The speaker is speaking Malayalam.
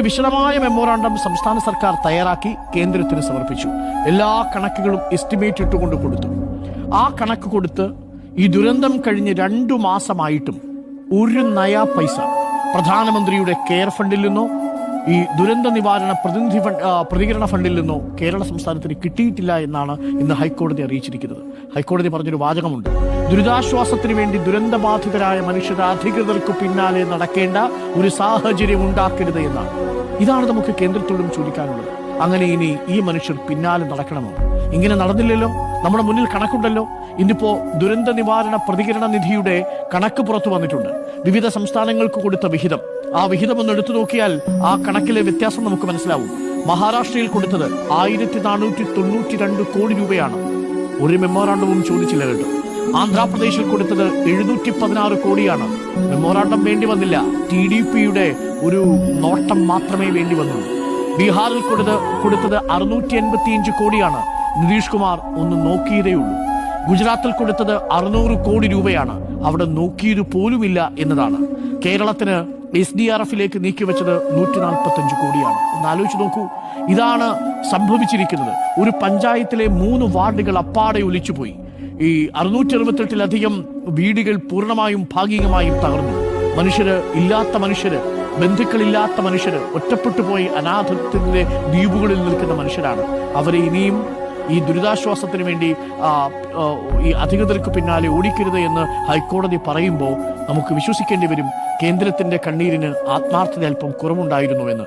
വിശദമായ മെമ്മോറാണ്ടം സംസ്ഥാന സർക്കാർ തയ്യാറാക്കി കേന്ദ്രത്തിന് സമർപ്പിച്ചു. എല്ലാ കണക്കുകളും എസ്റ്റിമേറ്റ് ഇട്ടുകൊണ്ട് കൊടുത്തു. ആ കണക്ക് കൊടുത്ത് ഈ ദുരന്തം കഴിഞ്ഞ് 2 മാസമായിട്ടും ഒരു നയാ പൈസ പ്രധാനമന്ത്രിയുടെ കെയർ ഫണ്ടിൽ നിന്നോ ഈ ദുരന്ത നിവാരണ പ്രതികരണ ഫണ്ടിൽ നിന്നോ കേരള സംസ്ഥാനത്തിന് കിട്ടിയിട്ടില്ല എന്നാണ് ഇന്ന് ഹൈക്കോടതി അറിയിച്ചിരിക്കുന്നത്. ഹൈക്കോടതി പറഞ്ഞൊരു വാചകമുണ്ട്: ദുരിതാശ്വാസത്തിന് വേണ്ടി ദുരന്തബാധിതരായ മനുഷ്യർ അധികൃതർക്ക് പിന്നാലെ നടക്കേണ്ട ഒരു സാഹചര്യം ഉണ്ടാക്കരുത് എന്നാണ്. ഇതാണ് നമുക്ക് കേന്ദ്രത്തോടും ചോദിക്കാനുള്ളത്. അങ്ങനെ ഇനി ഈ മനുഷ്യർ പിന്നാലെ നടക്കണമോ? ഇങ്ങനെ നടന്നില്ലല്ലോ. നമ്മുടെ മുന്നിൽ കണക്കുണ്ടല്ലോ. ഇന്നിപ്പോ ദുരന്ത നിവാരണ പ്രതികരണ നിധിയുടെ കണക്ക് പുറത്തു വന്നിട്ടുണ്ട്. വിവിധ സംസ്ഥാനങ്ങൾക്ക് കൊടുത്ത വിഹിതം, ആ വിഹിതം ഒന്ന് എടുത്തു നോക്കിയാൽ ആ കണക്കിലെ വ്യത്യാസം നമുക്ക് മനസ്സിലാവും. മഹാരാഷ്ട്രയിൽ കൊടുത്തത് 1492 കോടി രൂപയാണ്. ഒരു മെമ്മോറാണ്ടവും ചോദിച്ചില്ല കേട്ടോ. ആന്ധ്രാപ്രദേശിൽ കൊടുത്തത് 716 കോടിയാണ്. മെമ്മോറാണ്ടം വേണ്ടി വന്നില്ല, TDPയുടെ ഒരു നോട്ടം മാത്രമേ വേണ്ടി വന്നുള്ളൂ. ബീഹാറിൽ കൊടുത്തത് 685 കോടിയാണ്. നിതീഷ് കുമാർ ഒന്ന് നോക്കിയതേയുള്ളൂ. ഗുജറാത്തിൽ കൊടുത്തത് 600 കോടി രൂപയാണ്. അവിടെ നോക്കിയത് പോലുമില്ല എന്നതാണ്. കേരളത്തിന് SDRFിലേക്ക് നീക്കിവെച്ചത് 145 കോടിയാണ്. ഒന്ന് ആലോചിച്ച് നോക്കൂ. ഇതാണ് സംഭവിച്ചിരിക്കുന്നത്. ഒരു പഞ്ചായത്തിലെ 3 വാർഡുകൾ അപ്പാടെ ഒലിച്ചുപോയി. ഈ 668-ലധികം വീടുകൾ പൂർണ്ണമായും ഭാഗികമായും തകർന്നു. ഇല്ലാത്ത മനുഷ്യര്, ബന്ധുക്കളില്ലാത്ത മനുഷ്യര്, ഒറ്റപ്പെട്ടു പോയി അനാഥത്തിന്റെ ദ്വീപുകളിൽ നിൽക്കുന്ന മനുഷ്യരാണ്. അവരെ ഇനിയും ഈ ദുരിതാശ്വാസത്തിന് വേണ്ടി ഈ അധികൃതർക്ക് പിന്നാലെ ഓടിക്കരുത് എന്ന് ഹൈക്കോടതി പറയുമ്പോൾ നമുക്ക് വിശ്വസിക്കേണ്ടി വരും കേന്ദ്രത്തിന്റെ കണ്ണീരിന് ആത്മാർത്ഥത അല്പം കുറവുണ്ടായിരുന്നുവെന്ന്.